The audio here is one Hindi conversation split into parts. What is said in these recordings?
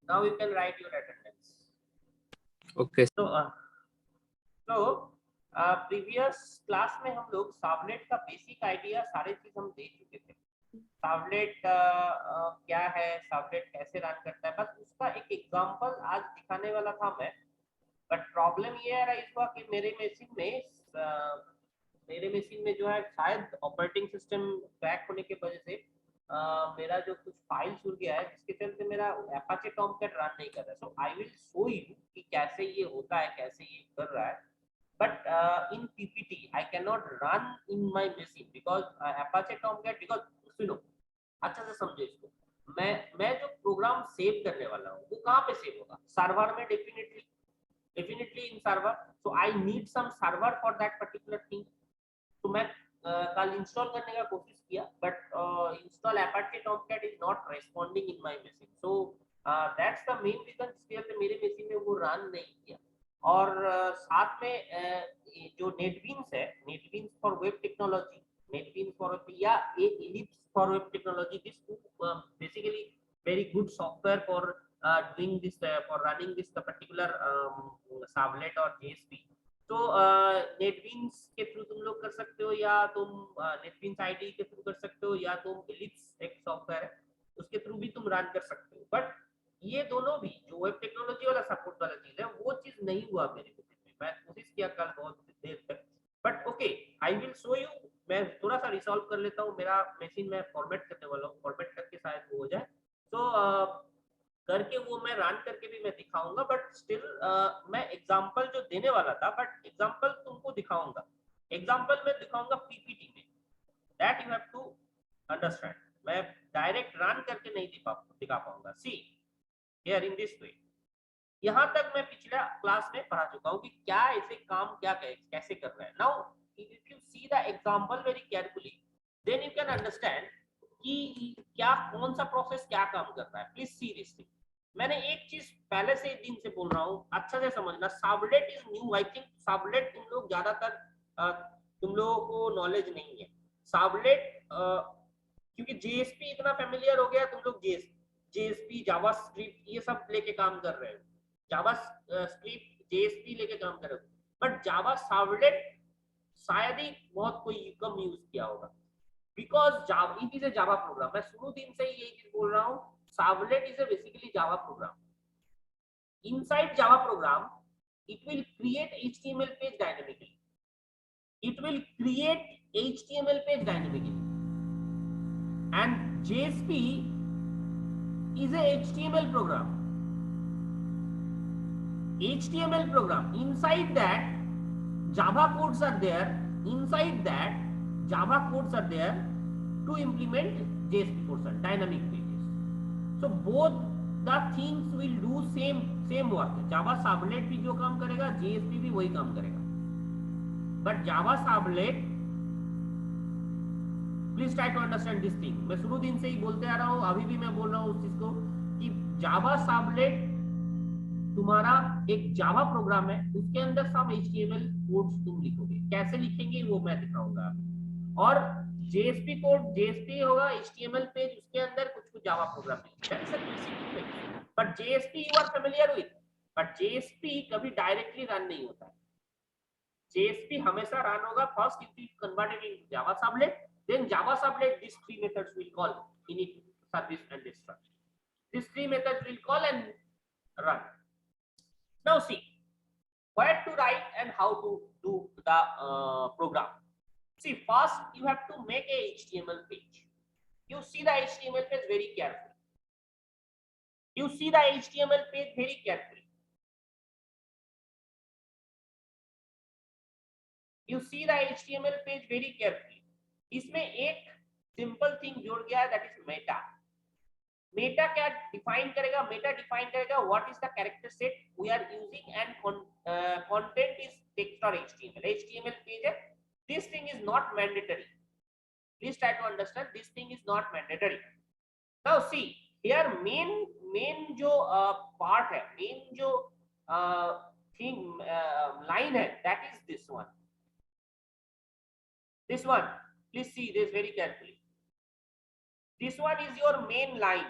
Now you can write your attendance. Okay. तो प्रीवियस क्लास में हम लोग सावलेट का बेसिक आइडिया सारे चीज हम दे चुके थे। सावलेट क्या है, सावलेट कैसे रन करता है, बस उसका एक एग्जांपल आज दिखाने वाला था मैं। बट प्रॉब्लम ये आ रही हुआ कि मेरे मशीन में जो है शायद ऑपरेटिंग सिस्टम क्रैक होने की वजह से मेरा जो कुछ फाइल छूट गया है, जिसके चलते मेरा अपाचे टॉमकैट रन नहीं कर रहा है। सो आई विल शो यू कि कैसे ये होता है, कैसे ये कर रहा है। But in PPT, I cannot run in my machine because Apache Tomcat, because सुनो अच्छा से समझो इसको। मैं जो प्रोग्राम सेव करने वाला हूँ वो कहाँ पे सेव होगा? सर्वर में, definitely in server. So I need some server for that particular thing. तो मैं कल इंस्टॉल करने का कोशिश किया, but install Apache Tomcat is not responding in my machine. So that's the main reason जिसकी वजह से मेरे मशीन में वो रन नहीं किया। और साथ में जो नेटबीन्स है, NetBeans for web technology, NetBeans for या Eclipse for web technology, this basically very good software for doing this, for running this the particular servlet or JSP। तो नेटबीन्स के थ्रू तुम लोग कर सकते हो, या तुम नेटबीन्स आईडी के थ्रू कर सकते हो, या तुम इलिप्स एक सॉफ्टवेयर है उसके थ्रू भी तुम रन कर सकते हो। बट ये दोनों भी जो वेब टेक्नोलॉजी वाला सपोर्ट वाला चीज है वो चीज नहीं हुआ मेरे मशीन में। मैं कोशिश किया कल बहुत देर तक, but okay I will show you. मैं थोड़ा सा रिसॉल्व कर लेता हूँ, मेरा मशीन में फॉर्मेट करने वाला हूँ, फॉर्मेट करके शायद वो हो जाए। तो करके वो मैं रन करके भी मैं दिखाऊंगा। बट स्टिल मैं एग्जांपल जो देने वाला था, बट एग्जांपल तुमको दिखाऊंगा, एग्जांपल में दिखाऊंगा पीपीटी में, that you have to understand. मैं डायरेक्ट रन करके नहीं दिखा पाऊंगा। See here in this way. यहाँ तक मैं पिछला क्लास में पढ़ा चुका हूँ कि क्या ऐसे काम क्या कैसे कर रहा है। Now if you see the example very carefully, then you can understand कि क्या कौन सा प्रोसेस क्या काम कर रहा है। Please see this thing. मैंने एक चीज पहले से दिन से बोल रहा हूँ, अच्छा से समझना। साबलेट इज न्यू, आई थिंक साबलेट तुम लोग ज्यादातर तुम लोगों को नॉलेज नहीं है साबलेट, क्योंकि जेएसपी इतना फेमिलियर हो गया, तुम लोग जेएसपी जावास्क्रिप्ट ये सब लेके काम कर रहे हो, जावा स्क्रिप्ट जेएसपी लेके काम कर रहे हो। बट जावा सर्वलेट शायद ही बहुत कोई कम यूज किया होगा, because Java it is A Java programme. मैं शुरू दिन से ही यही चीज बोल रहा हूँ, servlet is a basically Java program. Inside Java program it will create HTML page dynamically. It will create HTML page dynamically. And JSP is a HTML program. HTML program. Inside that, Java codes are there. Inside that, Java codes are there to implement JSP portion, dynamic pages. So both the things will do same work. Java Servlet भी जो काम करेगा, JSP भी वही काम करेगा। But Java Servlet, please try to understand this thing. मैं शुरू दिन से ही बोलते आ रहा हूँ, अभी भी मैं बोल रहा हूँ उस चीज को कि जावा सर्वलेट तुम्हारा एक जावा प्रोग्राम है, उसके अंदर सब HTML कोड्स तुम लिखोगे। कैसे लिखेंगे वो मैं दिखाऊंगा। और JSP कोड, JSP होगा HTML पेज, उसके अंदर कुछ जावा प्रोग्राम है। But JSP you are familiar with, but JSP कभी डायरेक्टली रन नहीं होता है। JSP हमेशा रन होगा first if you convert it into Java servlet, then Java Servlet, these three methods will call init, service and destruct. These three methods will call and run. Now see where to write and how to do the program. See, first you have to make a HTML page. You see the HTML page very carefully. You see the HTML page very carefully. You see the HTML page very carefully. इसमें एक सिंपल थिंग जोड़ गया है, दैट इज मेटा। मेटा क्या डिफाइन करेगा? मेटा डिफाइन करेगा what is the character set we are using and content is text और HTML। HTML पेज है, this thing is not mandatory. Please try to understand, this thing is not mandatory. Now see here main जो पार्ट है, मेन जो थिंग लाइन है, that is this one. This one, please see this very carefully. This one is your main line.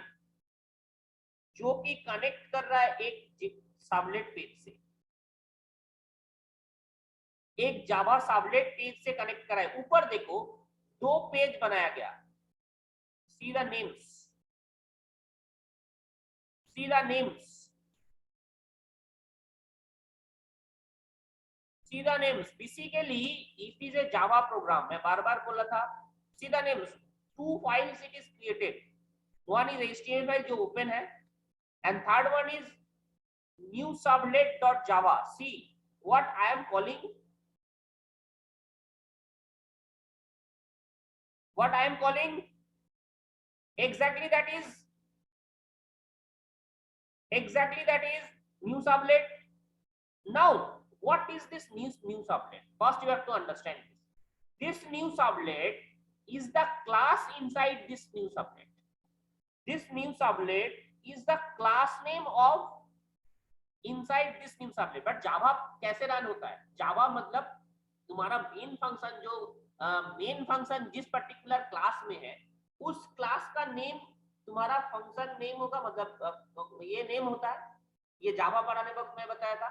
जो कि कनेक्ट कर रहा है एक सर्वलेट पेज से, एक जावा सर्वलेट पेज से कनेक्ट करा है। ऊपर देखो 2 पेज बनाया गया, see the names, see the names, see the names. Basically it is A Java programme, मैं बार बार बोला था। See the names, 2 files it is created, one is HTML file जो ओपन है, and third one is new sublet.java. See what I am calling, what I am calling, exactly that is new sublet. Now what is this new sublet? First you have to understand this new sublet is the class inside this new sublet. This new sublet is the class name of inside this new sublet. But Java कैसे रन होता है? Java मतलब तुम्हारा मेन फंक्शन, जो मेन फंक्शन जिस पर्टिकुलर क्लास में है, उस क्लास का नेम तुम्हारा फंक्शन नेम होगा। मतलब ये नेम होता है, ये जावा पढ़ाने वक्त मैं बताया था,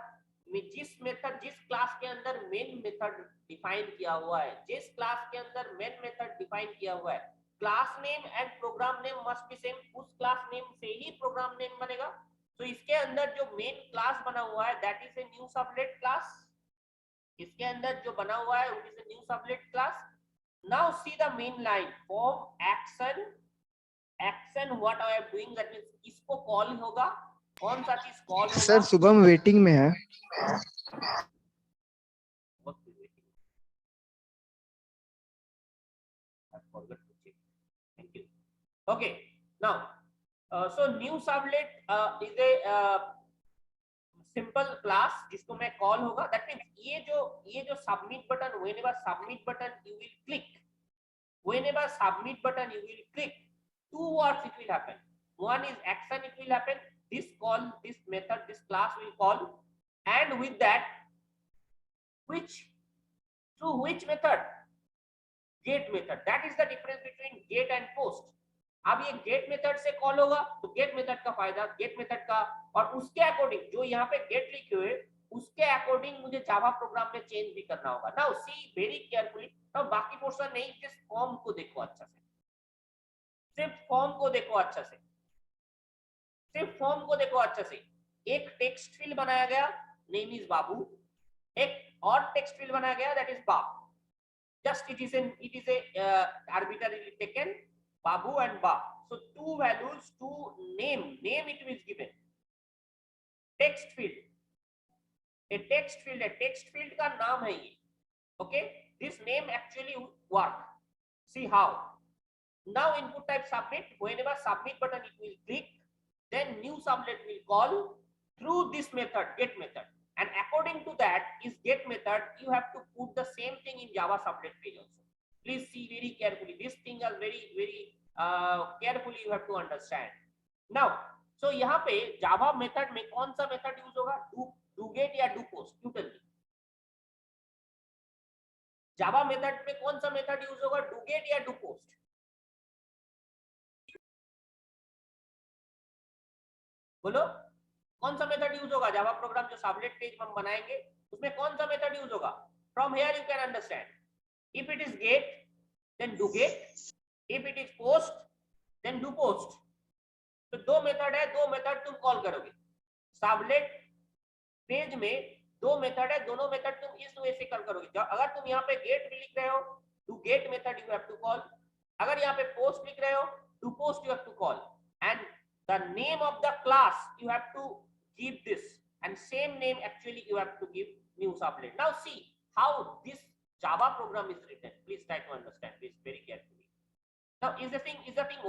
जिस मेथड, जिस क्लास के अंदर मेन मेथड डिफाइन किया हुआ है, जिस क्लास के अंदर मेन मेथड डिफाइन किया हुआ है, class name and program name must be same. उस क्लास नेम से ही प्रोग्राम नेम बनेगा। तो इसके अंदर जो मेन क्लास बना हुआ है that is a new sublet class. इसके अंदर जो बना हुआ है it is a new sublet class. Now see the main line, form action, action what I am doing, that means इसको कॉल होगा, कौन सा चीज कॉल होगा? सर शुभम वेटिंग में है। Okay, now so new sublet is a simple class जिसको मैं कॉल होगा। दैट मींस ये जो submit button, whenever submit button you will click, whenever submit button you will click, 2 words it will happen. One is action, it will happen, this call, this method, this class will call, and with that through which method? Get method. That is the difference between get and post. अब ये गेट मेथड से कॉल होगा तो गेट मेथड का फायदा, गेट मेथड का, और उसके अकॉर्डिंग जो यहाँ पे गेट लिखे हुए उसके अकॉर्डिंग मुझे जावा प्रोग्राम में चेंज भी करना होगा। Now see very carefully. तो बाकी पोर्शन नहीं, जिस फॉर्म को देखो अच्छा से, सिर्फ फॉर्म को देखो अच्छा से, सिर्फ फॉर्म को देखो अच्छा से। एक टेक्स्ट फील्ड बनाया गया, नेम इज बाबू, एक और टेक्स्ट फील्ड बनाया गया दैट इज बाब। Just it is a arbitrarily taken Babu and Ba. So 2 values, 2 name it is given. Text field, a text field का नाम है ये। Okay, this name actually work. See how. Now input type submit. Whenever submit button it will click, then new sublet will call through this method, get method. And according to that is get method, you have to put the same thing in Java sublet page also. Please see very carefully. This thing is very carefully you have to understand. Now, so यहाँ पे Java method में कौन सा method यूज होगा? Do get या do post? You tell me. Java method में कौन सा method यूज होगा? Do get या do post? बोलो कौन सा मेथड यूज होगा? जावा प्रोग्राम जो सबलेट पेज हम बनाएंगे उसमें कौन सा मेथड यूज होगा? From here you can understand. If it is get then do get, if it is post then do post. तो 2 मेथड है, 2 मेथड तुम कॉल करोगे। सबलेट पेज में 2 मेथड है, दोनों मेथड तुम इस वे से कॉल करोगे। अगर तुम यहाँ पे गेट भी लिख रहे हो, do get method you have to call. अगर यहाँ पे पोस्ट लिख रहे हो, do post you have to call, and the name of the class you have to give this, and same name actually you have to give new sublet. Now see how this Java program is written. Please try to understand this very carefully. Now is the thing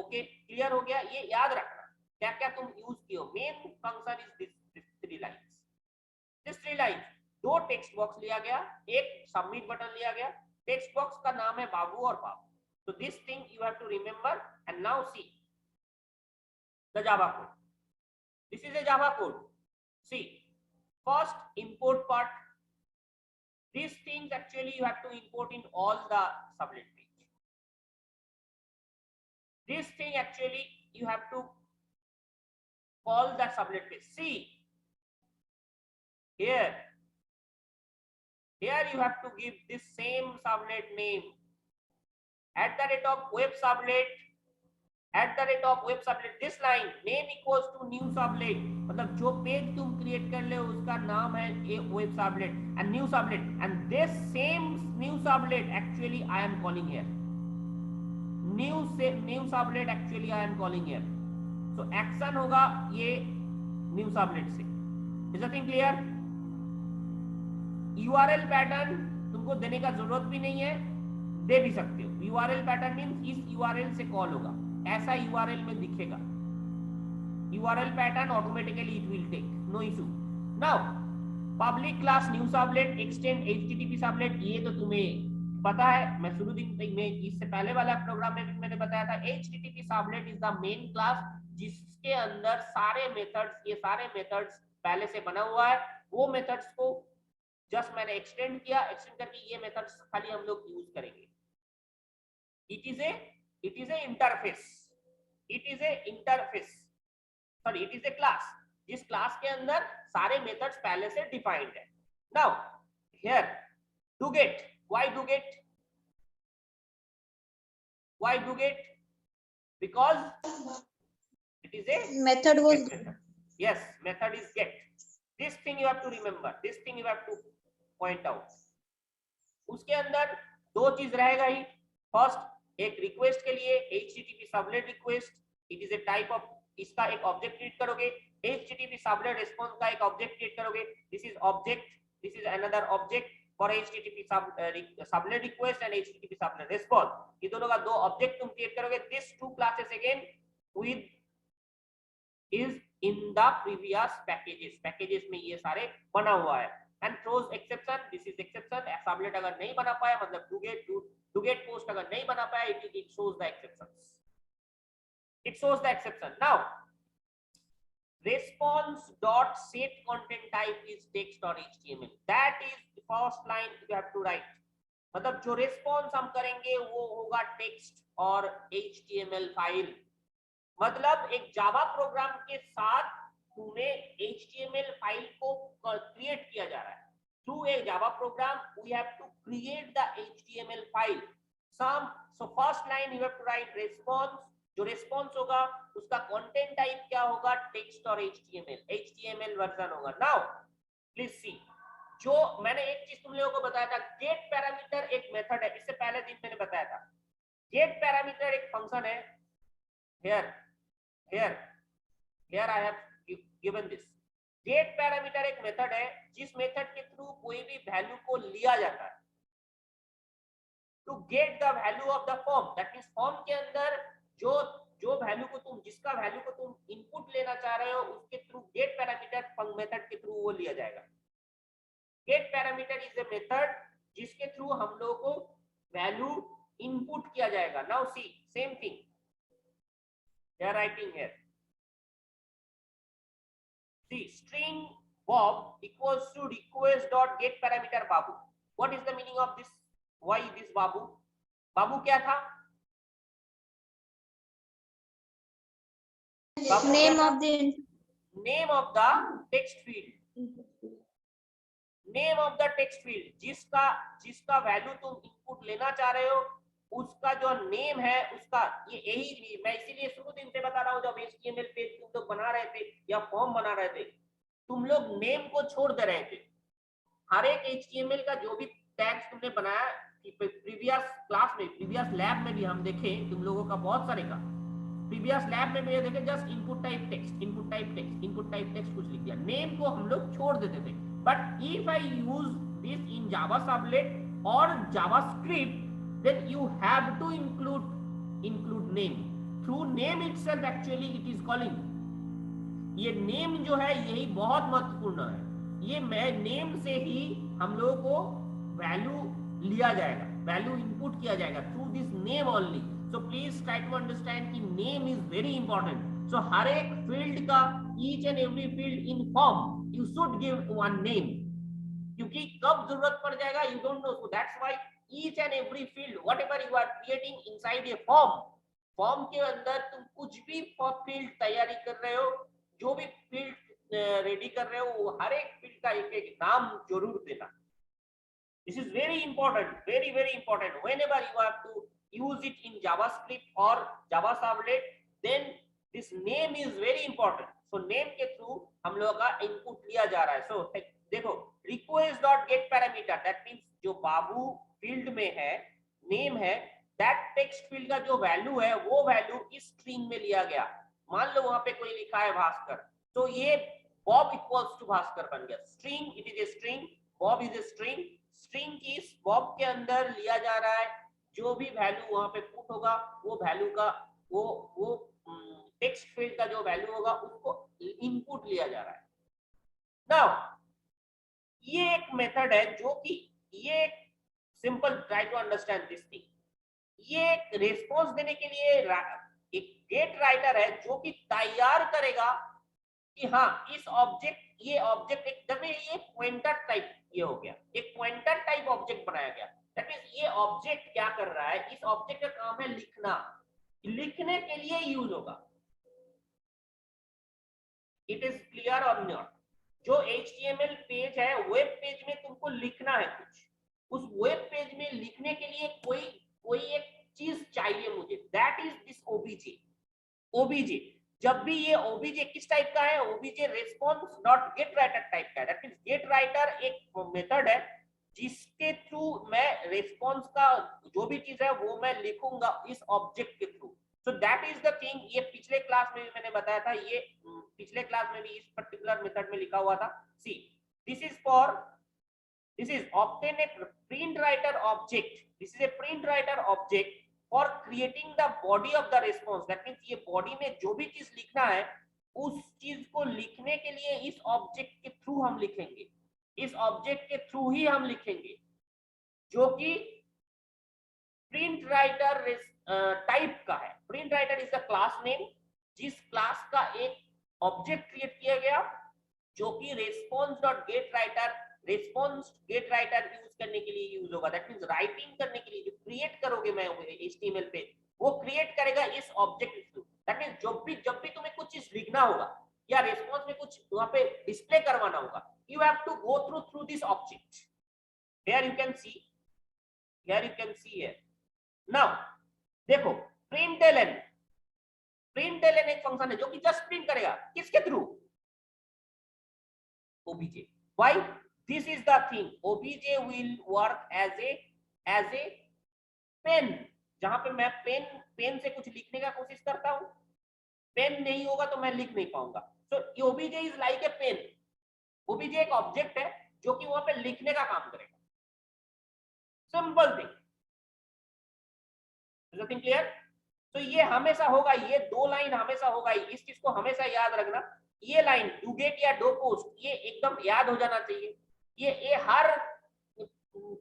okay? Clear हो गया? ये याद रखना क्या क्या तुम यूज किए। Main function is this 3 lines. This 3 lines, 2 text box लिया गया, एक सबमिट बटन लिया गया। टेक्स्ट बॉक्स का नाम है बाबू और बाबू। So this thing you have to remember. And now see the Java code. This is a Java code. See, first import part. These things actually you have to import in all the sublet page. This thing actually you have to call that sublet page. See here you have to give this same sublet name @web sublet this line name equals to new sublet, मतलब जो पेज तुम क्रिएट कर ले उसका नाम है web sublet and new sublet, and this same new sublet actually I am calling here. New sublet actually I am calling here. So action होगा ये new sublet से. Is the thing clear? URL pattern तुमको देने का जरूरत भी नहीं है, दे भी सकते हो. URL पैटर्न मींस इस URL से कॉल होगा, ऐसा URL में दिखेगा. URL pattern automatically it will take, no issue. Now public class new servlet extend HTTP servlet, ये तो तुम्हें पता है, मैं शुरू दिन में इससे पहले वाला प्रोग्राम में भी मैंने बताया था. HTTP sublet is the main class जिसके अंदर सारे मेथड्स, ये सारे मेथड्स पहले से बना हुआ है. वो मेथड्स को जस्ट मैंने एक्सटेंड किया, एक्सटेंड करके ये मेथड्स खाली हम लोग यूज करेंगे. It is a interface, it is a class जिस क्लास के अंदर सारे मेथड्स पहले से डिफाइंड है. Now here do get, why do get? Because it is a method was method. Yes, method is get. This thing you have to remember, this thing you have to point out. उसके अंदर दो चीज रहेगा ही. फर्स्ट, एक रिक्वेस्ट के लिए HTTP servlet request, it is a type of, इसका एक ऑब्जेक्ट क्रिएट करोगे. HTTP सबलेट रिस्पांस का एक ऑब्जेक्ट क्रिएट करोगे. This is object, this is another object for HTTP servlet request and HTTP servlet response. ये दोनों का दो ऑब्जेक्ट तुम क्रिएट करोगे. This two classes again with is in the previous packages में ये सारे बना हुआ है. and throws exception, this is exception. Sublet अगर नहीं बना पाया, मतलब डोगेट पोस्ट अगर नहीं बना पाया, it shows the exceptions. It shows the exception. Now response dot set content type is text or HTML. That is the first line you have to write. मतलब जो response हम करेंगे वो होगा text और HTML फाइल. मतलब एक जावा प्रोग्राम के साथ तुम्हें HTML फाइल को क्रिएट किया जा रहा है. Through a Java program we have to create the HTML file. So first line you have to write response. जो रिस्पांस होगा उसका कंटेंट टाइप क्या होगा? टेक्स्ट और HTML वर्जन होगा. नाउ प्लीज सी, जो मैंने एक चीज तुम लोगों को बताया था, गेट पैरामीटर एक मेथड है. इससे पहले दिन मैंने बताया था गेट पैरामीटर एक फंक्शन है. Here I have given this. Get parameter एक मेथड है जिस मेथड के थ्रू कोई भी वैल्यू को लिया जाता है. To get the value of the form, that means form के अंदर जो वैल्यू को तुम, जिसका वैल्यू को तुम इनपुट लेना चाह रहे हो, उसके थ्रू गेट पैरामीटर मेथड के थ्रू वो लिया जाएगा. Get parameter is a method जिसके थ्रू हम लोगों को वैल्यू इनपुट किया जाएगा. Now see, same thing they are writing here. See, string Bob equals to request dot get parameter Babu. What is the meaning of this? Why this Babu? Babu क्या था? Babu name क्या of था? the name of the text field. name of the text field, जिसका वैल्यू तुम इनपुट लेना चाह रहे हो, उसका जो नेम है उसका, ये यही मैं इसीलिए शुरू दिन से बता रहा हूँ. जब HTML पेज तुम लोग बना रहे थे या फॉर्म बना रहे थे, तुम लोग नेम को छोड़ दे रहे थे. हर एक HTML का जो भी टैग्स तुमने बनाया प्रीवियस क्लास में, प्रीवियस लैब में भी हम देखे तुम लोगों का बहुत सारे का. प्रीवियस लैब में भी ये देखे, जस्ट इनपुट टाइप टेक्स्ट कुछ लिख दिया. नेम को हम लोग छोड़ देते थे. But if I use this in Java sublet और JavaScript, then you have to include name. through name itself actually it is calling. ये name जो है यही बहुत महत्वपूर्ण है. ये नेम से ही हम लोगों को वैल्यू लिया जाएगा, वैल्यू इनपुट किया जाएगा through this name only. so please try to understand कि name is very important. so हर एक फील्ड का, each and every field in form you should give one name, क्योंकि कब जरूरत पड़ जाएगा you don't know. so that's why each and every field whatever you are creating inside a form के अंदर तुम कुछ भी फील्ड तैयारी कर रहे हो, जो भी फील्ड रेडी कर रहे हो वो हर एक फील्ड का एक एक नाम जरूर देना. This is very important, very important. Whenever you have to use it in JavaScript or Java Servlet, then this name is very important. So name के through हम लोगों का input लिया जा रहा है. So देखो request dot get parameter, that means जो बाबू field में है, name है, that text field का जो value है वो value इस string में लिया गया. मान लो वहां पे कोई लिखा है भास्कर, तो ये Bob equals to भास्कर बन गया. String, it is a string. Bob is a string. String की इस बॉब के अंदर लिया जा रहा है, जो भी वैल्यू वहां पे पुट होगा वो वैल्यू का वो टेक्स्ट फील्ड का जो वैल्यू होगा उसको इनपुट लिया जा रहा है. नाउ ये एक मेथड है जो कि ये simple, try to understand this thing. ये एक रिस्पॉन्स देने के लिए एक गेट राइटर है जो कि तैयार करेगा कि हाँ इस ऑब्जेक्ट, ये ऑब्जेक्ट एक जब ये पॉइंटर टाइप ये हो गया, एक पॉइंटर टाइप ऑब्जेक्ट बनाया गया. दैट मींस ये ऑब्जेक्ट क्या कर रहा है, इस ऑब्जेक्ट का काम है लिखना, लिखने के लिए यूज होगा. इट इज क्लियर और नॉट? जो HTML पेज है, वेब पेज में तुमको लिखना है कुछ, उस वेब पेज में लिखने के लिए कोई एक चीज चाहिए मुझे, दैट इज दिस OBJ. जब भी ये OBJ किस टाइप का है, OBJ response dot gate writer type का है. दैट मींस गेट राइटर एक मेथड है जिसके थ्रू मैं रिस्पॉन्स का जो भी चीज है वो मैं लिखूंगा इस ऑब्जेक्ट के through. So that is the thing. ये पिछले क्लास में भी मैंने बताया था, ये पिछले क्लास में भी इस पर्टिकुलर मेथड में लिखा हुआ था. See this is obtain a print writer object. This is a print writer object for creating the body of the response. That means ये body में जो भी चीज लिखना है उस चीज को लिखने के लिए इस ऑब्जेक्ट के थ्रू हम लिखेंगे, इस ऑब्जेक्ट के थ्रू ही हम लिखेंगे, जो कि प्रिंट राइटर टाइप का है. Print writer is the class name, जिस क्लास का एक ऑब्जेक्ट क्रिएट किया गया जो कि response dot gate writer, response gate writer use करने के लिए यूज होगा. दैट मींस राइटिंग करने के लिए जो क्रिएट करोगे मैं HTML पे, वो क्रिएट करेगा इस ऑब्जेक्ट के थ्रू. दैट मींस जब भी तुम्हें कुछ चीज लिखना होगा या रिस्पॉन्स में कुछ वहां पे डिस्प्ले करवाना होगा, you have to go through this object. Here you can see, here now देखो println एक फंक्शन है जो कि जस्ट प्रिंट करेगा किसके through, OBJ. Why? This is the thing. OBJ will work as a pen. जहां पे मैं पेन से कुछ लिखने का कोशिश करता हूं, पेन नहीं होगा तो मैं लिख नहीं पाऊंगा. So OBJ is like a pen. OBJ एक ऑब्जेक्ट है जो कि वहां पे लिखने का काम करेगा. Simple thing. Is the thing clear? तो ये हमेशा होगा, ये दो लाइन हमेशा होगा. इस चीज को हमेशा याद रखना. ये लाइन डू गेट या डो पोस्ट, ये एकदम याद हो जाना चाहिए. ये हर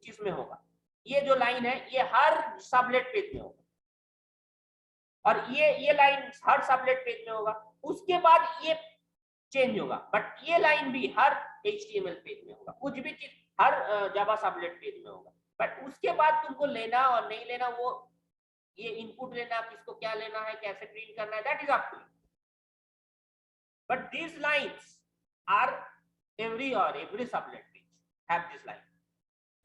चीज में होगा. ये जो लाइन है ये हर सबलेट पेज में होगा, और ये लाइन हर सबलेट पेज में होगा. उसके बाद ये चेंज होगा, बट ये लाइन भी हर HTML पेज में होगा. कुछ भी चीज हर जावा सबलेट पेज में होगा. बट उसके बाद तुमको लेना और नहीं लेना, वो ये इनपुट लेना, किसको क्या लेना है, कैसे प्रिंट करना है, that is up to you. But these lines are every sublet page have this line.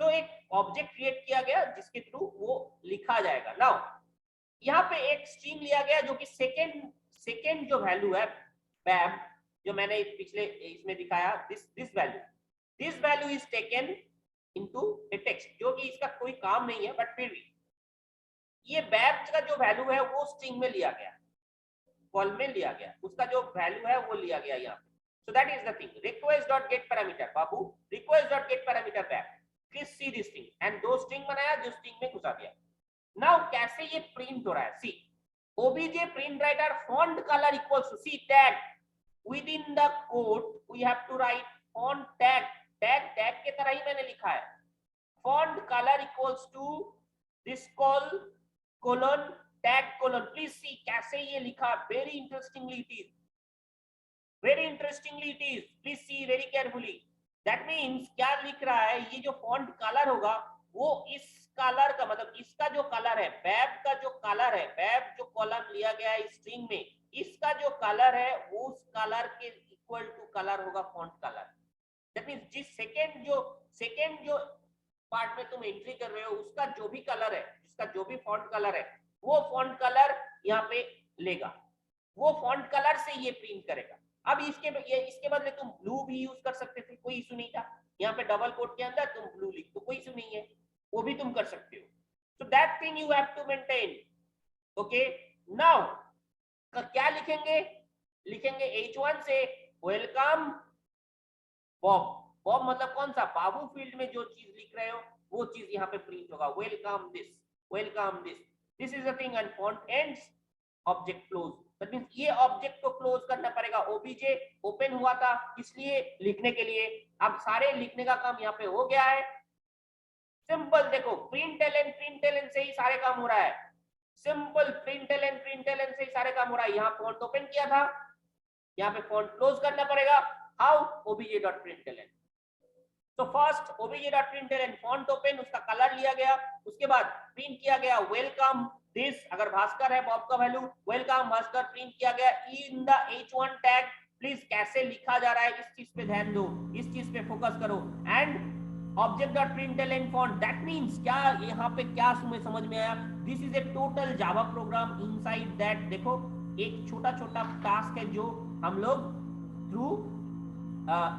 तो एक ऑब्जेक्ट क्रिएट किया गया जिसके थ्रू वो लिखा जाएगा. नाउ यहाँ पे एक स्ट्रिंग लिया गया जो कि सेकेंड जो वैल्यू है बैब, जो मैंने पिछले इसमें दिखाया, this value is taken into A text, जो कि इसका कोई काम नहीं है, बट फिर भी ये बैब का जो वैल्यू है वो स्ट्रिंग में लिया गया, कॉल में लिया गया, उसका जो वैल्यू है वो लिया गया यहाँ पे. So that is the thing. Request dot get parameter Babu, request dot get parameter back. Please see this thing. And दो string बनाया जो string में घुसा दिया. Now कैसे ये print हो रहा है? See, OBJ print writer font color equals to see tag. Within the code we have to write font tag. Tag के तरह ही मैंने लिखा है. Font color equals to this colon tag colon. Please see कैसे ये लिखा. Very interestingly it is. Please see very carefully. That means क्या लिख रहा है, ये जो font color होगा वो इस कलर का, मतलब इसका जो कलर है, बैब का जो कलर है, बैब जो कॉलम लिया गया है स्ट्रिंग में, इसका जो कलर है वो उस कलर के इक्वल टू कलर होगा फॉन्ट कलर। दैट मींस जिस सेकंड जो पार्ट में तुम एंट्री कर रहे हो उसका जो भी कलर है, जिसका जो भी फॉन्ट कलर है, वो फॉन्ट कलर यहाँ पे लेगा, वो फॉन्ट कलर से ये प्रिंट करेगा। अब इसके बदले तुम ब्लू भी यूज कर सकते थे, कोई इशू नहीं था। यहाँ पे डबल कोट के अंदर तुम ब्लू लिख दो, कोई इशू नहीं है, वो भी तुम कर सकते हो। So that thing you have to maintain. Okay, now क्या लिखेंगे? लिखेंगे H1 से वेलकम बॉब। बॉब मतलब कौन सा? बाबू फील्ड में जो चीज लिख रहे हो वो चीज यहाँ पे प्रिंट होगा, welcome this, welcome this, this is the thing and font ends object close. That means ये ऑब्जेक्ट को क्लोज करना पड़ेगा। ओबीजे ओपन हुआ था इसलिए लिखने के लिए, अब सारे लिखने का काम यहाँ पे हो गया है। सिंपल देखो, प्रिंटलन से ही सारे काम हो रहा है। सिंपल प्रिंटलन से ही सारे काम हो रहा है। यहाँ फॉन्ट ओपन किया था, यहाँ पे फॉन्ट क्लोज करना पड़ेगा। हाउ? obj.println। तो फर्स्ट obj.println फॉन्ट ओपन, उसका कलर लिया गया, उसके बाद प्रिंट किया गया वेलकम दिस। अगर भास्कर है बॉब का वैल्यू वेलकम भास्कर प्रिंट किया गया in the H1 tag. Please कैसे लिखा जा रहा है इस चीज पे ध्यान दो, इस चीज पे फोकस करो। And object.println font, that means क्या यहाँ पे क्या तुम्हें समझ में आया? This is a total Java program inside that. देखो एक छोटा छोटा टास्क है जो हम लोग थ्रू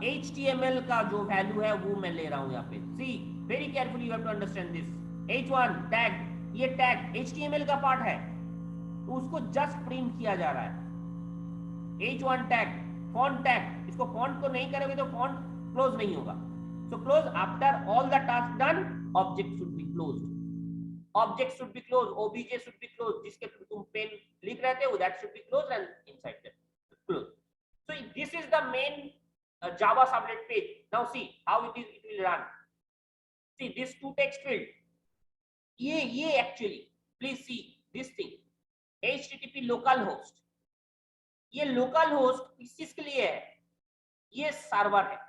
HTML का जो वैल्यू है वो मैं ले रहा हूं यहाँ पे। See very carefully, you have to understand this. H1 tag, ये टैग HTML का पार्ट है तो उसको जस्ट प्रिंट किया जा रहा है। H1 टैग, फॉन्ट टैग, इसको फॉन्ट को नहीं करोगे तो फॉन्ट क्लोज नहीं होगा। So close after all the task done, object should be closed. Object should be closed. OBJ should be closed. जिसके थ्रू तुम पेन लिख रहे थे वो that should be closed and inside that closed. So this is the main Java subnet page. Now see how it will run. See this two text field. ये actually please see this thing. HTTP localhost. ये localhost किस चीज के लिए है? ये सर्वर है,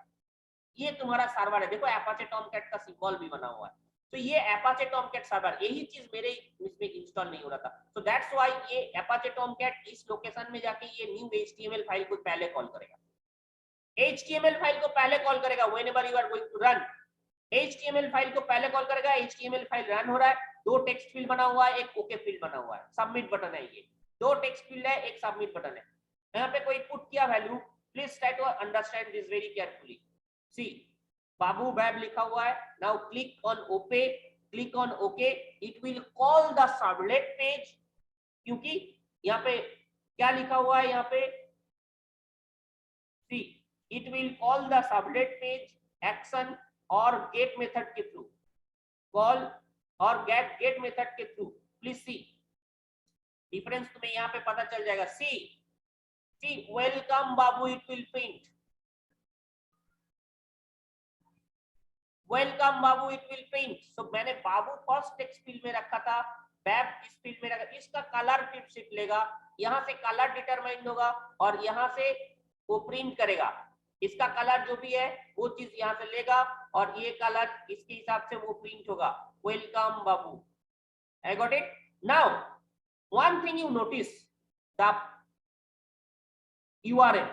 ये तुम्हारा सर्वर है। देखो Apache Tomcat का सिंबल भी बना हुआ है। तो ये Apache Tomcat सर्वर, यही चीज मेरे इसमें इंस्टॉल नहीं हो रहा था। सो दैट्स व्हाई ये Apache Tomcat इस लोकेशन में जाके ये न्यू HTML फाइल को पहले कॉल करेगा। HTML फाइल को पहले कॉल करेगा whenever you are going to run। HTML file को पहले कॉल करेगा। HTML फाइल रन हो रहा है, दो टेक्स्ट फील्ड बना हुआ है, एक ओके फील्ड बना हुआ है, सबमिट बटन है। ये दो टेक्स्ट फील्ड है, एक सबमिट बटन है। यहाँ पे कोई पुट किया value, please try to understand this very carefully. See बाबू बैब लिखा हुआ है। Now click on okay, click on okay, it will call the servlet page. क्योंकि यहाँ पे क्या लिखा हुआ है? यहाँ पे see it will call the servlet page action और गेट मेथड के थ्रू, कॉल और गेट मेथड के थ्रू। प्लीज सी डिफरेंस तुम्हें यहाँ पे पता चल जाएगा। See welcome babu, it will print welcome babu, it will print. So मैंने बाबू फर्स्ट टेक्स्ट फील्ड में रखा था, बैब इस फील्ड में रखा। इसका कलर शिफ्ट लेगा, यहाँ से कलर डिटरमाइंड होगा और यहाँ से वो प्रिंट करेगा। इसका कलर जो भी है वो चीज यहाँ से लेगा और ये कलर इसके हिसाब से वो प्रिंट होगा, welcome Babu. I got it. Now one thing you notice, the URL,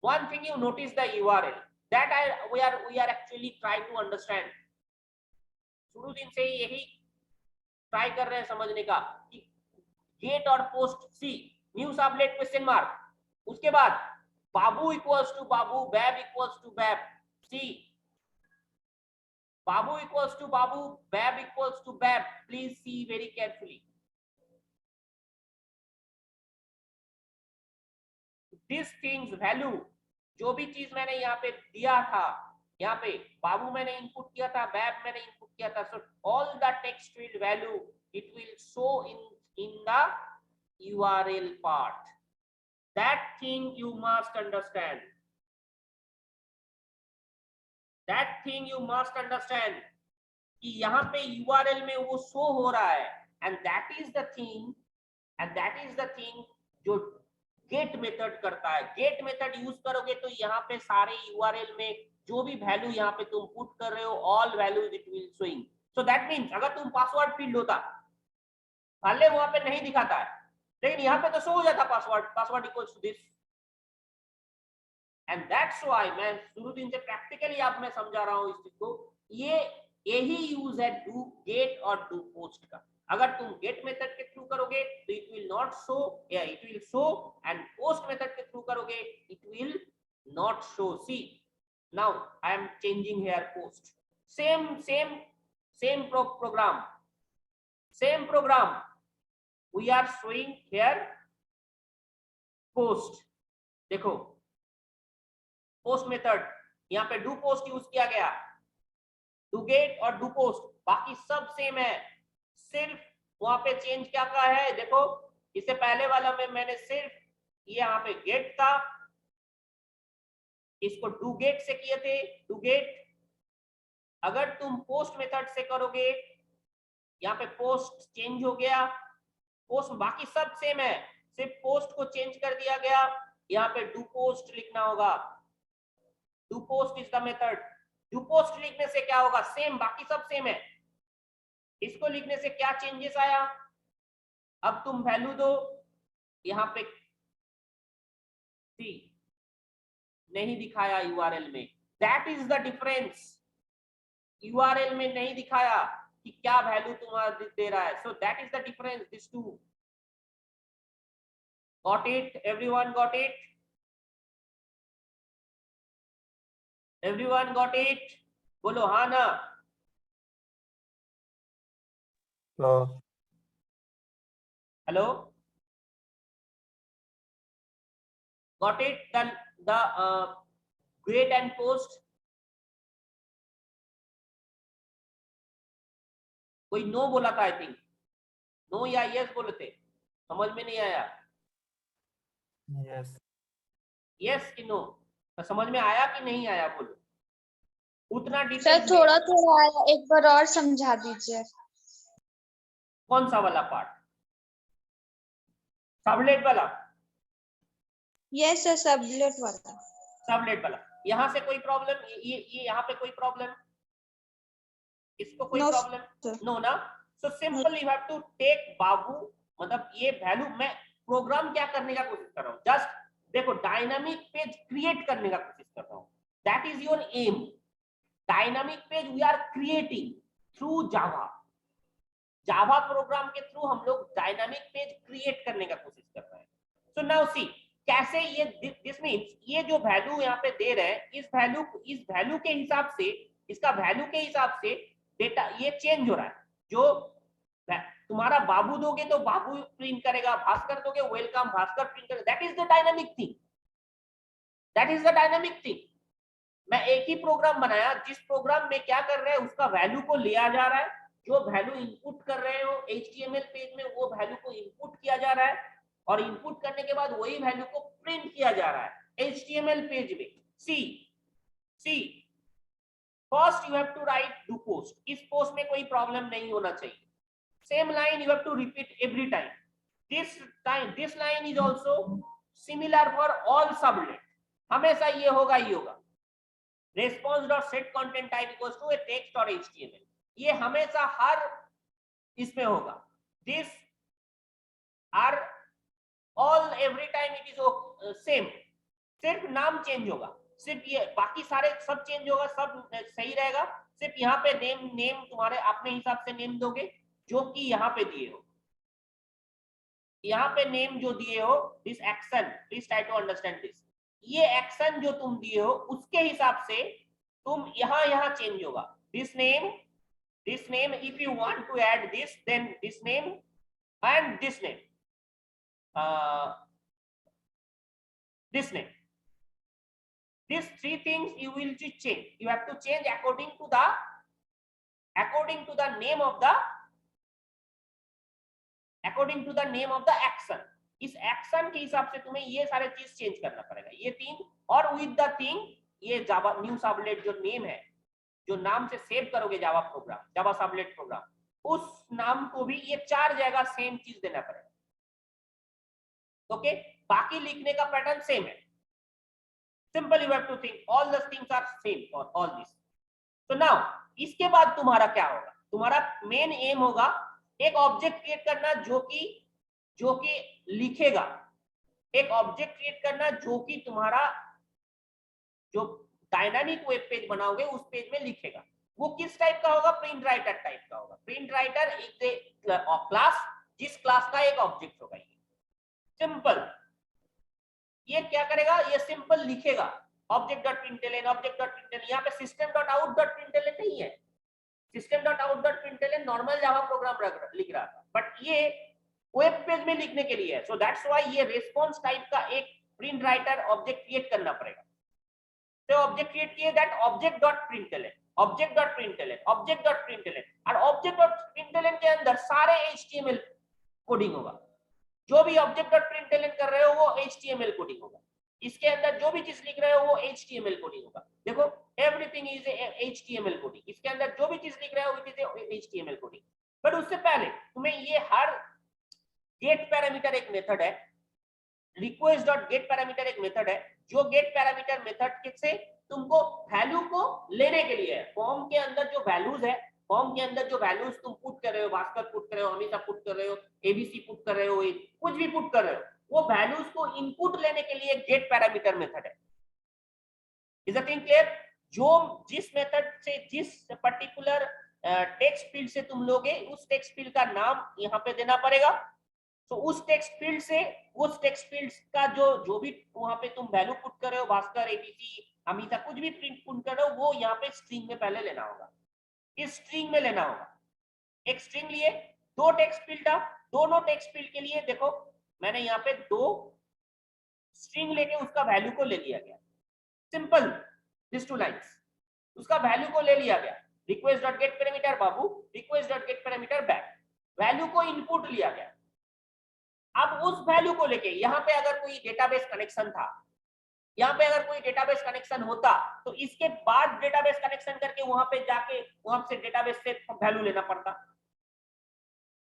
one thing you notice, the URL that we are actually trying to understand। शुरू दिन से ही यही ट्राई कर रहे हैं समझने का कि गेट और post, see new servlet question mark, उसके बाद बाबू इक्वल्स टू बाबू, बैब इक्वल्स टू बैब। See babu equals to babu, बैब इक्वल्स टू बैब। Please see very carefully. This things value, जो भी चीज मैंने यहाँ पे दिया था, यहाँ पे बाबू मैंने इनपुट किया था, बैब मैंने इनपुट किया था। So all the text field value it will show in the URL part। That thing you must understand, that thing you must understand कि यहाँ पे URL में वो शो हो रहा है। and that is the thing जो गेट मेथड करता है। गेट मेथड यूज करोगे तो यहाँ पे सारे URL में जो भी वैल्यू यहाँ पे तुम पुट कर रहे हो, all values it will showing. So that means अगर तुम पासवर्ड फील्ड होता, भले वहां पे नहीं दिखाता है, लेकिन यहाँ पे तो शो हो जाता password equals to this, and that's why मैं शुरू दिन से प्रैक्टिकली आप मैं समझा रहा हूँ इस चीज को। ये यही यूज है डू गेट और डू पोस्ट का। अगर तुम गेट मेथड के थ्रू करोगे तो इट विल नॉट शो, या it will show, and post method के थ्रू करोगे it will not show. See now I am changing here post, same program we are showing here post। देखो पोस्ट मेथड यहाँ पे डू पोस्ट यूज किया गया, डू गेट और डू पोस्ट, बाकी सब सेम है, सिर्फ वहां पे चेंज क्या का है। देखो इससे पहले वाला में मैंने सिर्फ ये यहाँ पे गेट था, इसको डू गेट से किए थे, डू गेट। अगर तुम पोस्ट मेथड से करोगे, यहाँ पे पोस्ट चेंज हो गया, पोस्ट बाकी सब सेम है, सिर्फ पोस्ट को चेंज कर दिया गया, यहाँ पे डू पोस्ट लिखना होगा। Do post is the method. Do post लिखने से क्या होगा, सेम, बाकी सब सेम है, इसको लिखने से क्या चेंजेस आया, अब तुम वैल्यू दो यहाँ पे, सी नहीं दिखाया यूआरएल में, that is the difference. URL में नहीं दिखाया कि क्या वैल्यू तुम्हारा दे रहा है, so that is the difference, this two. Got it, everyone got it, everyone got it, बोलो हाँ ना। Hello, got it, the create and post? कोई नो बोला था, आई थिंक नो या यस बोले थे, समझ में नहीं आया। यस यस कि नो, तो समझ में आया कि नहीं आया, बोलो। उतना सर डिटेल थोड़ा थोड़ा आया, एक बार और समझा दीजिए। कौन सा वाला पार्ट, सबलेट वाला? यस सर, सबलेट वाला। सबलेट वाला, यहाँ से कोई प्रॉब्लम, ये यहाँ पे कोई प्रॉब्लम, इसको कोई No, प्रॉब्लम नो ना। So simple you have to take babu, मतलब ये वैल्यू, मैं प्रोग्राम क्या करने का कोशिश कर रहा हूँ, जस्ट देखो डायनामिक पेज क्रिएट करने का कोशिश कर रहा हूँ, that is your aim. Dynamic page we are creating through Java, Java program के थ्रू हम लोग डायनामिक पेज क्रिएट करने का कोशिश कर रहे हैं। सो नाउ सी कैसे ये, दिस मींस ये जो वैल्यू यहाँ पे दे रहे हैं, इस वैल्यू के हिसाब से, इसका वैल्यू के हिसाब से डेटा ये चेंज हो रहा है। जो तुम्हारा बाबू दोगे तो बाबू प्रिंट करेगा, भास्कर दोगे वेलकम भास्कर प्रिंट करेगा, that is the dynamic thing, that is the dynamic thing. मैं एक ही प्रोग्राम बनाया, जिस प्रोग्राम में क्या कर रहे हैं उसका वैल्यू को लिया जा रहा है, जो वैल्यू इनपुट कर रहे हो HTML पेज में वो वैल्यू को इनपुट किया जा रहा है, और इनपुट करने के बाद वही वैल्यू को प्रिंट किया जा रहा है HTML पेज में। See first you have to write do post, इस पोस्ट में कोई प्रॉब्लम नहीं होना चाहिए, same line you have to repeat every time, this line is also similar for all servlet, हमेशा ये होगा, ये होगा response.set content type equals to a text or HTML, ये हमेशा हर इसमें होगा, this are all every time it is same, सिर्फ नाम चेंज होगा, सिर्फ ये, बाकी सारे सब चेंज होगा, सब सही रहेगा, सिर्फ यहाँ पे नेम तुम्हारे अपने हिसाब से नेम दोगे जो कि यहाँ पे दिए हो, यहाँ पे नेम जो दिए हो, this action, please try to understand this, ये एक्शन जो तुम दिए हो उसके हिसाब से तुम यहाँ चेंज होगा, this name if you want to add this, then this name and this name, this name, these three things you will change, you have to change according to the name of the action, इस एक्शन के हिसाब से तुम्हें ये सारे चीज चेंज करना पड़ेगा, ये तीन, और विद द थिंग ये जावा न्यू सबलेट जो नेम है, जो नाम से सेव करोगे जावा प्रोग्राम, जावा सबलेट प्रोग्राम, उस नाम को भी ये चार जगह सेम चीज देना पड़ेगा, ओके बाकी लिखने का पैटर्न सेम है, simple you have to think all the things are same for all this. तो नाउ इसके बाद तुम्हारा क्या होगा, तुम्हारा मेन एम होगा एक ऑब्जेक्ट क्रिएट करना जो कि लिखेगा, एक ऑब्जेक्ट क्रिएट करना जो कि तुम्हारा जो डायनामिक वेब पेज बनाओगे उस पेज में लिखेगा। वो किस टाइप का होगा? प्रिंट राइटर टाइप का होगा। Print writer is a class, जिस क्लास का एक ऑब्जेक्ट होगा। ये सिंपल, ये क्या करेगा? ये सिंपल लिखेगा object dot println, object dot println. यहाँ पे system dot out dot println नहीं है, system dot out dot println normal Java program लिख रहा था, बट ये वेब पेज में लिखने के लिए है। सो दैट्स व्हाई ये रिस्पांस टाइप का एक प्रिंट राइटर ऑब्जेक्ट क्रिएट करना पड़ेगा। तो ऑब्जेक्ट क्रिएट किए, that object dot println, object dot println, object dot println, और ऑब्जेक्ट डॉट प्रिंटलन के अंदर सारे HTML कोडिंग होगा। जो भी ऑब्जेक्ट डॉट प्रिंटलन कर रहे हो वो HTML कोडिंग होगा। इसके अंदर जो भी चीज लिख रहे हो वो HTML कोडिंग होगा। देखो एवरीथिंग इज HTML कोडिंग। इसके अंदर जो भी चीज लिख रहे हो it is HTML coding. But उससे पहले तुम्हें ये हर गेट पैरामीटर एक मेथड है, रिक्वेस्ट डॉट गेट पैरामीटर एक मेथड है, जो गेट पैरामीटर मेथड से तुमको वैल्यू को लेने के लिए है। फॉर्म के अंदर जो वैल्यूज है, फॉर्म के अंदर जो वैल्यूज तुम पुट कर रहे हो, भास्कर पुट कर रहे हो, अमिता पुट कर रहे हो, ABC पुट कर रहे हो, कुछ भी पुट कर रहे हो, वो वैल्यूज को इनपुट लेने के लिए गेट पैरामीटर मेथड है। Is the thing clear? जो जिस मेथड से जिस पर्टिकुलर टेक्स्ट फील्ड से तुम लोगे उस टेक्स्ट फील्ड का नाम यहाँ पे देना पड़ेगा। तो उस टेक्स्ट फील्ड से उस टेक्स्ट फील्ड का जो भी वहां पे तुम वैल्यू पुट कर रहे हो, भास्कर, ABC, अमिता, कुछ भी प्रिंट पुट कर रहे हो, वो यहाँ पे स्ट्रिंग में पहले लेना होगा, इस स्ट्रिंग में लेना होगा। एक स्ट्रिंग लिए, दो टेक्स्ट फील्ड था, दोनों टेक्स्ट फील्ड के लिए देखो मैंने यहाँ पे दो स्ट्रिंग लेके उसका वैल्यू को ले लिया गया। सिंपल, दिस टू लाइंस, उसका वैल्यू को ले लिया गया। Request dot get parameter babu, request dot get parameter back, value को इनपुट लिया गया। अब उस वैल्यू को लेके यहाँ पे अगर कोई डेटाबेस कनेक्शन था, यहाँ पे अगर कोई डेटाबेस कनेक्शन होता तो इसके बाद डेटाबेस कनेक्शन करके वहां पे जाके वहां से डेटाबेस से वैल्यू लेना पड़ता।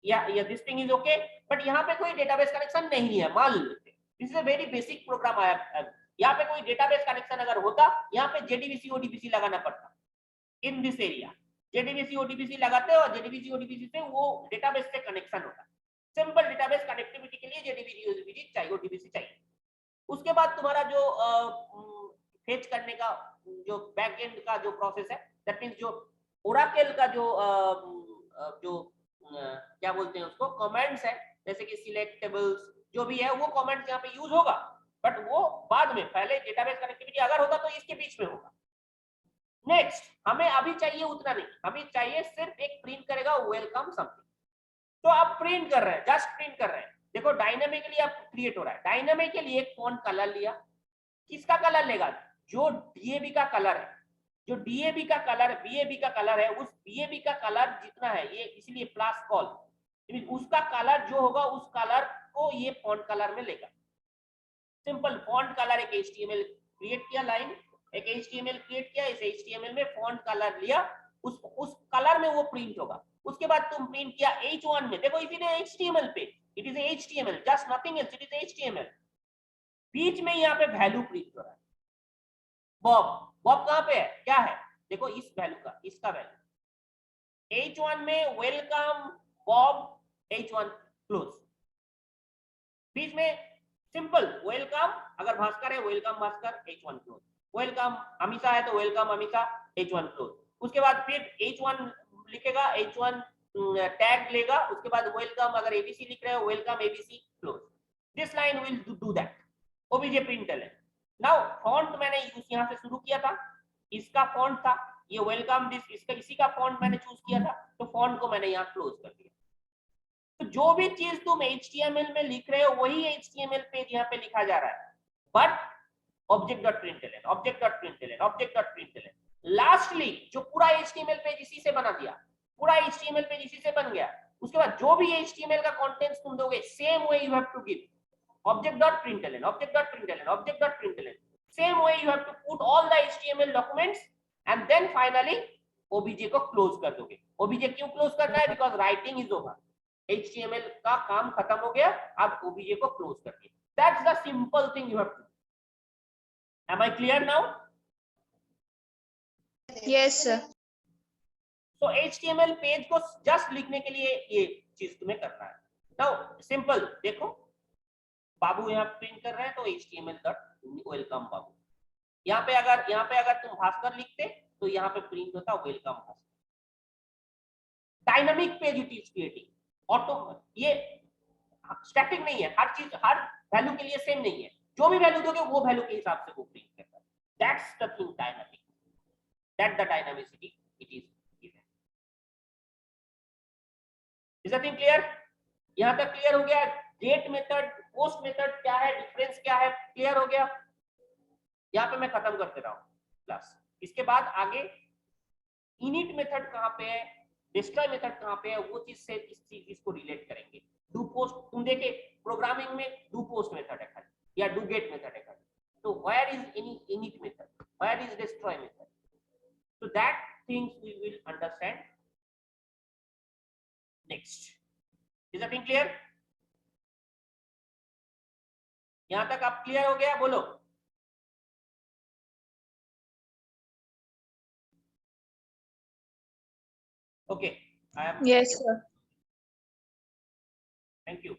या this thing is okay. But यहाँ पे कोई डेटाबेस कनेक्शन नहीं है, मान लेते, this is a very basic programme आया। यहाँ पे कोई डेटाबेस कनेक्शन अगर होता, यहाँ पे JDBC ODBC लगाना पड़ता। In this area JDBC ODBC लगाते हो और JDBC ODBC से वो डेटाबेस से कनेक्शन होता। सिंपल डेटाबेस कनेक्टिविटी के लिए JDBC ODBC चाहिए, ODBC चाहिए। उसके बाद तुम्हारा जो फेच करने का जो बैक एंड का जो प्रोसेस है, दैट मींस जो ओरेकल का जो क्या बोलते हैं उसको, कमेंट्स है, जैसे कि सिलेक्ट टेबल्स, जो भी है वो कमेंट्स यहाँ पे यूज होगा, बट वो बाद में, पहले डेटाबेस कनेक्टिविटी अगर होता तो इसके बीच में होगा। नेक्स्ट, हमें अभी चाहिए उतना नहीं, हमें चाहिए सिर्फ एक प्रिंट करेगा वेलकम समथिंग। तो आप प्रिंट कर रहे हैं, जस्ट प्रिंट कर रहे हैं। देखो डायनामिकली आप क्रिएट हो रहा है। डायनामिक के लिए एक फॉन्ट कलर लिया, किसका कलर लेगा? जो DAB का कलर है, जो DAB का कलर, BAB का कलर है, उस BAB का कलर जितना है ये, इसलिए प्लस कॉल, उसका कलर जो होगा उस कलर को ये फॉन्ट कलर में लेगा। सिंपल, फॉन्ट कलर एक HTML क्रिएट किया, लाइन एक HTML क्रिएट किया, इस HTML में फॉन्ट कलर लिया, उस कलर में वो प्रिंट होगा। उसके बाद तुम प्रिंट किया H1 में, देखो इसी ने HTML पे, it is HTML, just nothing else, it is HTML। बीच में यहाँ पे वैल्यू प्रिंट हो रहा है, बॉब। बॉब कहाँ पे है, क्या है? देखो इस वैल्यू का, इसका वैल्यू H1 में वेलकम बॉब, H1 क्लोज। बीच में सिंपल वेलकम, अगर भास्कर है welcome Bhaskar, H1 close. Welcome Amita है तो वेलकम अमिता, H1 क्लोज। उसके बाद फिर H1 लिखेगा, H1 टैग लेगा, उसके बाद वेलकम, अगर ABC लिख रहे हो welcome ABC close. This line will do that, OBJ println। Now font मैंने यूज यहाँ से शुरू किया था, इसका फॉन्ट था ये वेलकम, दिस इसका इसी का फॉन्ट मैंने चूज किया था, तो फॉन्ट को मैंने यहाँ क्लोज कर दिया। तो जो भी चीज तुम HTML में लिख रहे हो वही HTML पेज यहाँ पे लिखा जा रहा है, but object dot println, object dot println, object dot println. Lastly जो पूरा HTML पेज इसी से बना दिया, पूरा HTML पेज इसी से बन गया। उसके बाद जो भी HTML का कंटेंट्स तुम दोगे, same way you have to give object dot println, object dot println, object dot println. Same way you have to put all the HTML documents and then finally OBJ को close कर दोगे। OBJ क्यों close करना है? Because writing is over. HTML का काम खत्म हो गया, अब OBJ को close कर दिया। That's the simple thing you have to do. Am I clear now? Yes sir. So HTML page को just लिखने के लिए ये चीज तुम्हें करना है। नाउ सिंपल देखो, बाबू यहाँ प्रिंट कर रहे हैं तो html डॉट वेलकम बाबू। यहाँ पे अगर तुम भास्कर लिखते तो यहाँ पे प्रिंट होता welcome Bhaskar. Dynamic page it is creating auto, ये स्टैटिक नहीं है, हर चीज हर वैल्यू के लिए सेम नहीं है, जो भी वैल्यू दोगे वो वैल्यू के हिसाब से वो प्रिंट करता है। That's the thing dynamic, that the dynamicity it is given. Is the thing clear? यहां तक क्लियर हो गया? गेट मेथड पोस्ट मेथड क्या है, डिफरेंस क्या है, क्लियर हो गया? यहाँ पे मैं खत्म कर दे रहा हूँ क्लास। इसके बाद आगे इनिट मेथड कहाँ पे है, डिस्ट्रॉय मेथड कहाँ पे है, वो चीज से इस चीज इसको रिलेट करेंगे। डू पोस्ट, तुम देखे प्रोग्रामिंग में डू पोस्ट मेथड है खाली या डू गेट मेथड है खाली, तो where is any init method, where is destroy method, so that things we will understand next. Is that thing clear? यहां तक आप क्लियर हो गया? बोलो। Okay, I am. Yes, sir. Thank you.